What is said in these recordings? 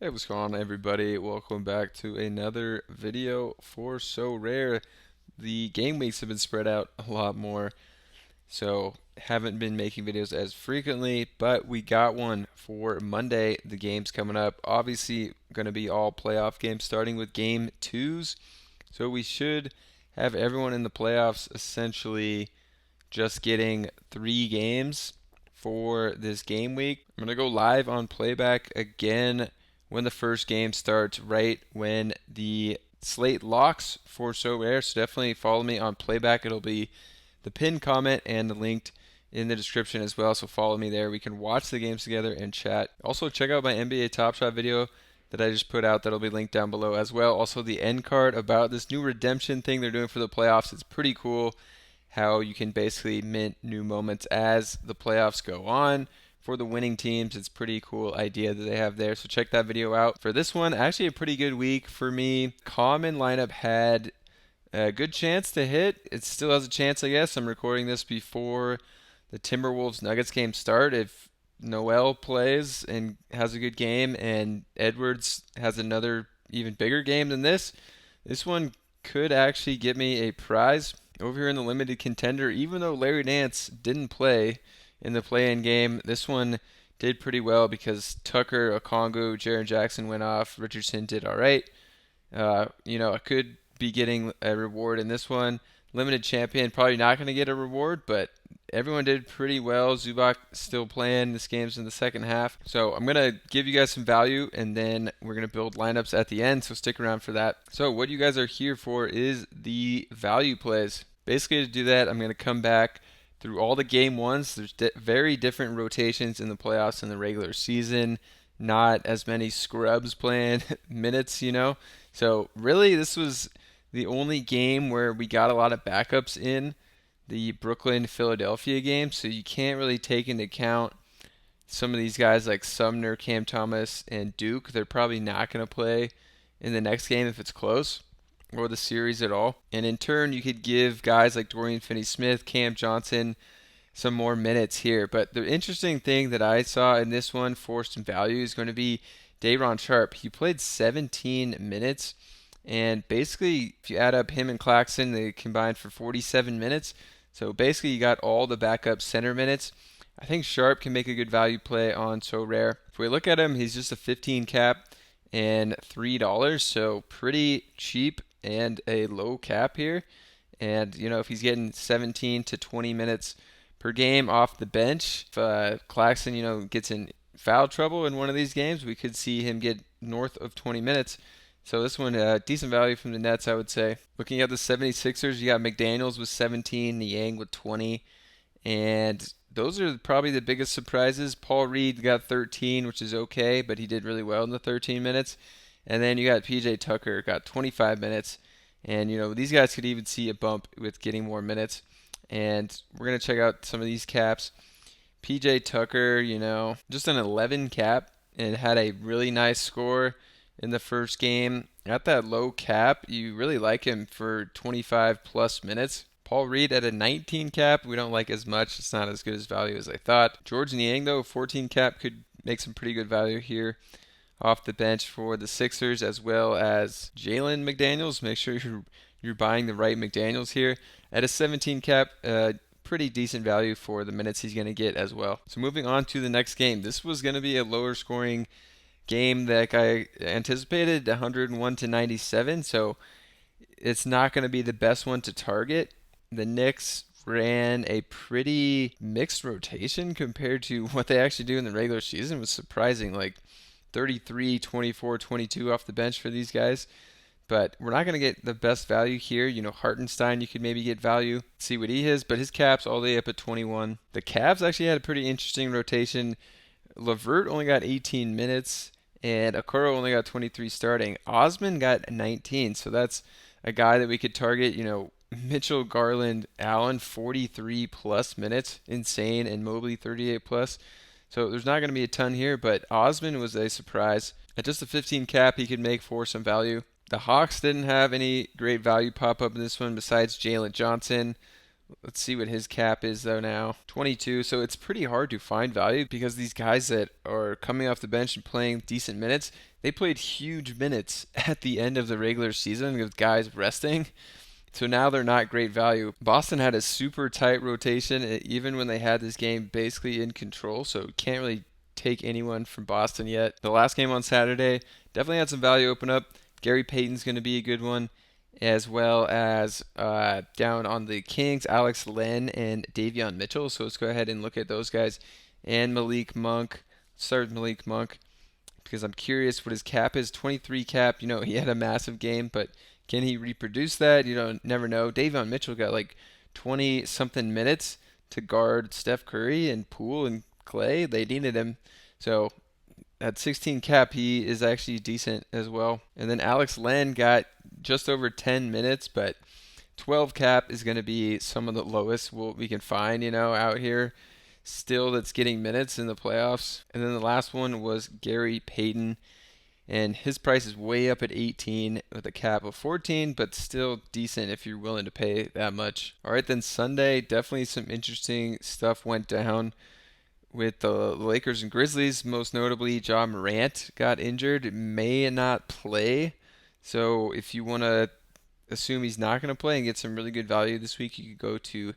Hey, what's going on, everybody? Welcome back to another video for Sorare. The game weeks have been spread out a lot more, so haven't been making videos as frequently, but we got one for Monday. The game's coming up. Obviously, going to be all playoff games starting with game twos, so we should have everyone in the playoffs essentially just getting 3 games for this game week. I'm going to go live on playback again when the first game starts, right when the slate locks for So Rare. So definitely follow me on playback. It'll be the pinned comment and the linked in the description as well. So follow me there. We can watch the games together and chat. Also, check out my NBA Top Shot video that I just put out. That'll be linked down below as well. Also, the end card about this new redemption thing they're doing for the playoffs. It's pretty cool how you can basically mint new moments as the playoffs go on for the winning teams. It's a pretty cool idea that they have there. So check that video out. For this one, actually a pretty good week for me. Common lineup had a good chance to hit. It still has a chance, I guess. I'm recording this before the Timberwolves Nuggets game start. If Noel plays and has a good game and Edwards has another even bigger game than this one could actually get me a prize over here in the limited contender. Even though Larry Nance didn't play in the play-in game, this one did pretty well because Tucker, Okongwu, Jaren Jackson went off. Richardson did all right. I could be getting a reward in this one. Limited champion, probably not going to get a reward, but everyone did pretty well. Zubac still playing. This game's in the second half. So I'm going to give you guys some value, and then we're going to build lineups at the end, so stick around for that. So what you guys are here for is the value plays. Basically, to do that, I'm going to come back through all the game ones. There's very different rotations in the playoffs and the regular season. Not as many scrubs playing minutes. So really, this was the only game where we got a lot of backups in the Brooklyn Philadelphia game. So you can't really take into account some of these guys like Sumner, Cam Thomas, and Duke. They're probably not going to play in the next game if it's close or the series at all. And in turn, you could give guys like Dorian Finney-Smith, Cam Johnson some more minutes here. But the interesting thing that I saw in this one for some value is going to be Day'Ron Sharpe. He played 17 minutes, and basically, if you add up him and Claxton, they combined for 47 minutes. So basically, you got all the backup center minutes. I think Sharpe can make a good value play on So Rare. If we look at him, he's just a 15 cap and $3, so pretty cheap and a low cap here. And if he's getting 17 to 20 minutes per game off the bench, if Claxton, gets in foul trouble in one of these games, we could see him get north of 20 minutes. So this one, decent value from the Nets, I would say. Looking at the 76ers, you got McDaniels with 17, Niang with 20, and those are probably the biggest surprises. Paul Reed got 13, which is okay, but he did really well in the 13 minutes. And then you got PJ Tucker, got 25 minutes. And, these guys could even see a bump with getting more minutes. And we're going to check out some of these caps. PJ Tucker, just an 11 cap and had a really nice score in the first game. At that low cap, you really like him for 25 plus minutes. Paul Reed at a 19 cap, we don't like as much. It's not as good as value as I thought. George Niang, though, 14 cap could make some pretty good value here off the bench for the Sixers, as well as Jalen McDaniels. Make sure you're buying the right McDaniels here. At a 17 cap, pretty decent value for the minutes he's going to get as well. So moving on to the next game. This was going to be a lower scoring game that I anticipated, 101 to 97. So it's not going to be the best one to target. The Knicks ran a pretty mixed rotation compared to what they actually do in the regular season. It was surprising, like 33, 24, 22 off the bench for these guys. But we're not going to get the best value here. Hartenstein, you could maybe get value, see what he is, but his cap's all the way up at 21. The Cavs actually had a pretty interesting rotation. LeVert only got 18 minutes, and Okoro only got 23 starting. Osman got 19, so that's a guy that we could target. Mitchell, Garland, Allen, 43 plus minutes, insane, and Mobley 38 plus. So there's not going to be a ton here, but Osman was a surprise. At just a 15 cap, he could make for some value. The Hawks didn't have any great value pop up in this one besides Jalen Johnson. Let's see what his cap is though now. 22. So it's pretty hard to find value because these guys that are coming off the bench and playing decent minutes, they played huge minutes at the end of the regular season with guys resting. So now they're not great value. Boston had a super tight rotation even when they had this game basically in control, so can't really take anyone from Boston yet. The last game on Saturday definitely had some value open up. Gary Payton's going to be a good one, as well as down on the Kings, Alex Len and Davion Mitchell. So let's go ahead and look at those guys. And Malik Monk. Start with Malik Monk because I'm curious what his cap is. 23 cap. You know, he had a massive game, but can he reproduce that? You don't never know. Davion Mitchell got like 20 something minutes to guard Steph Curry and Poole and Clay. They needed him. So at 16 cap, he is actually decent as well. And then Alex Len got just over 10 minutes, but 12 cap is going to be some of the lowest we can find, out here still that's getting minutes in the playoffs. And then the last one was Gary Payton, and his price is way up at 18 with a cap of 14, but still decent if you're willing to pay that much. All right, then Sunday, definitely some interesting stuff went down with the Lakers and Grizzlies. Most notably, Ja Morant got injured, may not play. So if you want to assume he's not going to play and get some really good value this week, you could go to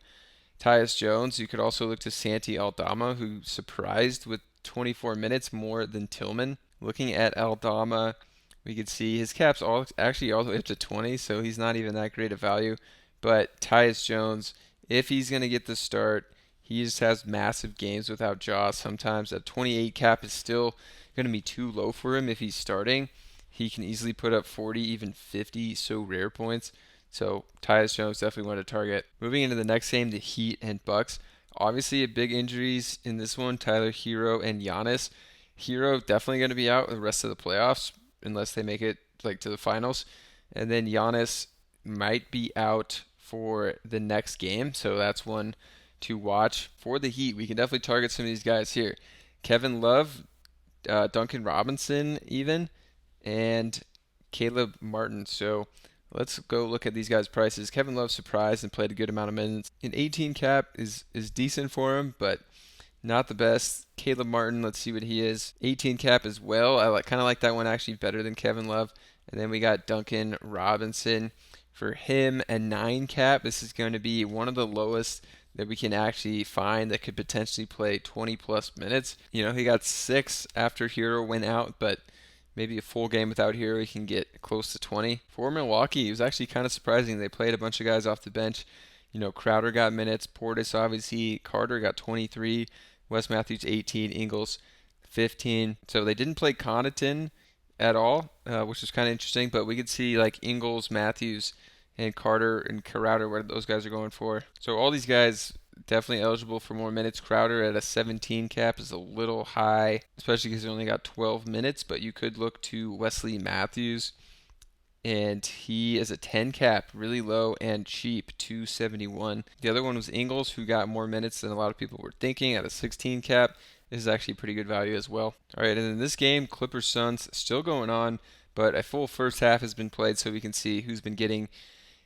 Tyus Jones. You could also look to Santi Aldama, who surprised with 24 minutes more than Tillman. Looking at Aldama, we could see his cap's actually all the way up to 20, so he's not even that great a value. But Tyus Jones, if he's going to get the start, he just has massive games without Ja. Sometimes a 28 cap is still going to be too low for him if he's starting. He can easily put up 40, even 50 so rare points. So Tyus Jones definitely one to target. Moving into the next game, the Heat and Bucks. Obviously, big injuries in this one. Tyler Hero and Giannis. Hero definitely going to be out the rest of the playoffs unless they make it like to the finals. And then Giannis might be out for the next game. So that's one to watch. For the Heat, we can definitely target some of these guys here. Kevin Love, Duncan Robinson even, and Caleb Martin. So let's go look at these guys' prices. Kevin Love surprised and played a good amount of minutes. An 18 cap is decent for him, but not the best. Caleb Martin, let's see what he is. 18 cap as well. I kind of like that one actually better than Kevin Love. And then we got Duncan Robinson. For him, a 9 cap. This is going to be one of the lowest that we can actually find that could potentially play 20 plus minutes. He got 6 after Hero went out, but maybe a full game without Hero, he can get close to 20. For Milwaukee, it was actually kind of surprising. They played a bunch of guys off the bench. Crowder got minutes. Portis, obviously. Carter got 23. Wes Matthews, 18. Ingles, 15. So they didn't play Connaughton at all, which is kind of interesting. But we could see like Ingles, Matthews, and Carter and Crowder, what those guys are going for. So all these guys definitely eligible for more minutes. Crowder at a 17 cap is a little high, especially because he only got 12 minutes, but you could look to Wesley Matthews, and he is a 10 cap, really low and cheap, 271. The other one was Ingles, who got more minutes than a lot of people were thinking at a 16 cap. This is actually pretty good value as well. All right, and in this game, Clippers Suns still going on, but a full first half has been played, so we can see who's been getting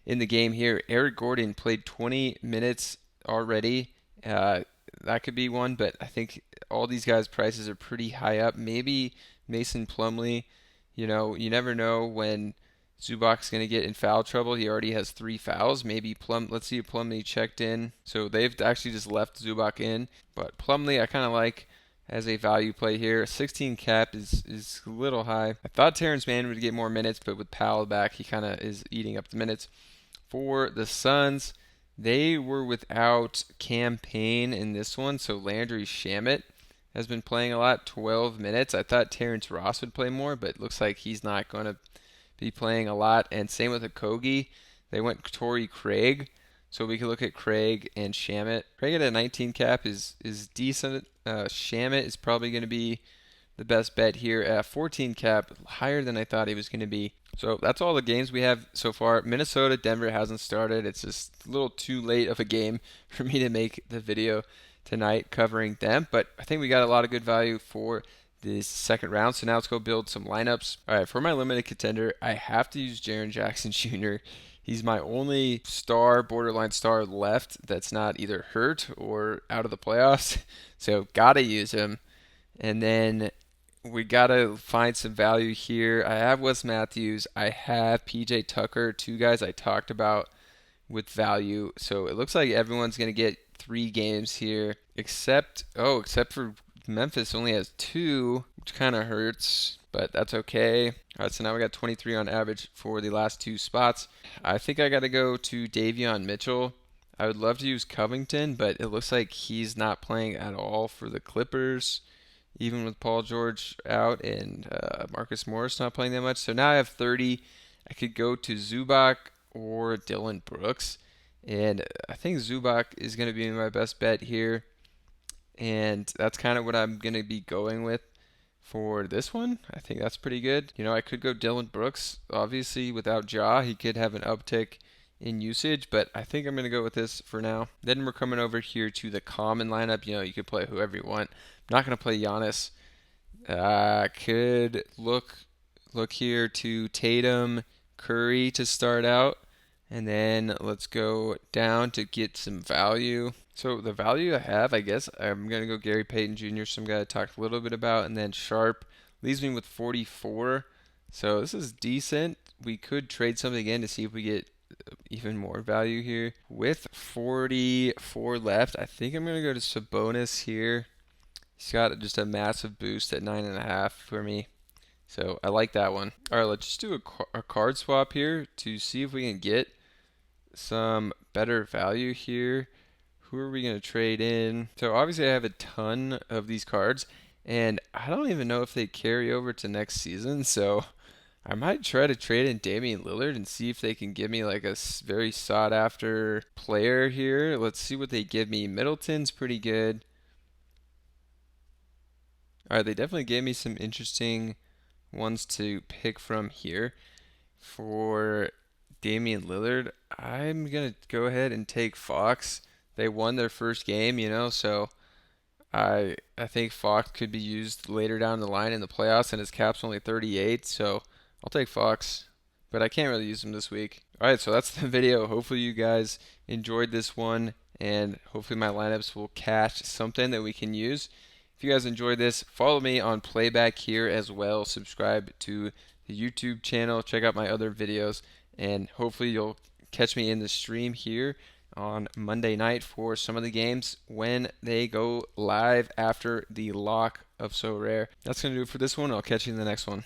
in the game here. Eric Gordon played 20 minutes already. That could be one, but I think all these guys' prices are pretty high up. Maybe Mason Plumlee. You never know when Zubac's going to get in foul trouble. He already has 3 fouls. Maybe let's see if Plumlee checked in. So they've actually just left Zubac in. But Plumlee I kind of like as a value play here. 16 cap is a little high. I thought Terrence Mann would get more minutes, but with Powell back, he kind of is eating up the minutes. For the Suns, they were without Cam Payne in this one, so Landry Shamet has been playing a lot, 12 minutes. I thought Terrence Ross would play more, but it looks like he's not going to be playing a lot. And same with Okogie. They went Torrey Craig, so we can look at Craig and Shamet. Craig at a 19 cap is decent. Shamet is probably going to be the best bet here at a 14 cap, higher than I thought he was going to be. So that's all the games we have so far. Minnesota, Denver hasn't started. It's just a little too late of a game for me to make the video tonight covering them. But I think we got a lot of good value for this second round. So now let's go build some lineups. All right, for my limited contender, I have to use Jaren Jackson Jr. He's my only star, borderline star left that's not either hurt or out of the playoffs. So gotta use him. And then we gotta find some value here. I have Wes Matthews. I have PJ Tucker, two guys I talked about with value. So it looks like everyone's gonna get 3 games here, except for Memphis only has 2, which kind of hurts, but that's okay. All right, so now we got 23 on average for the last 2 spots. I think I got to go to Davion Mitchell. I would love to use Covington, but it looks like he's not playing at all for the Clippers, even with Paul George out and Marcus Morris not playing that much. So now I have 30. I could go to Zubac or Dylan Brooks, and I think Zubac is going to be my best bet here, and that's kind of what I'm going to be going with for this one. I think that's pretty good. I could go Dylan Brooks. Obviously, without Ja, he could have an uptick in usage, but I think I'm going to go with this for now. Then we're coming over here to the common lineup. You could play whoever you want. I'm not going to play Giannis. Could look here to Tatum, Curry to start out, and then let's go down to get some value. So the value I have, I guess I'm gonna go Gary Payton Jr., some guy I talked a little bit about, and then Sharp leaves me with 44. So this is decent. We could trade something in to see if we get even more value here. With 44 left, I think I'm gonna go to Sabonis here. He's got just a massive boost at 9.5 for me. So I like that one. All right, let's just do a card swap here to see if we can get some better value here. Who are we going to trade in? So obviously I have a ton of these cards, and I don't even know if they carry over to next season. So I might try to trade in Damian Lillard and see if they can give me like a very sought after player here. Let's see what they give me. Middleton's pretty good. All right, they definitely gave me some interesting ones to pick from here. For Damian Lillard, I'm going to go ahead and take Fox. They won their first game, so I think Fox could be used later down the line in the playoffs, and his cap's only 38, so I'll take Fox. But I can't really use him this week. All right, so that's the video. Hopefully you guys enjoyed this one, and hopefully my lineups will catch something that we can use. If you guys enjoyed this, follow me on Playback here as well. Subscribe to the YouTube channel. Check out my other videos, and hopefully you'll catch me in the stream here on Monday night for some of the games when they go live after the lock of Sorare. That's going to do it for this one. I'll catch you in the next one.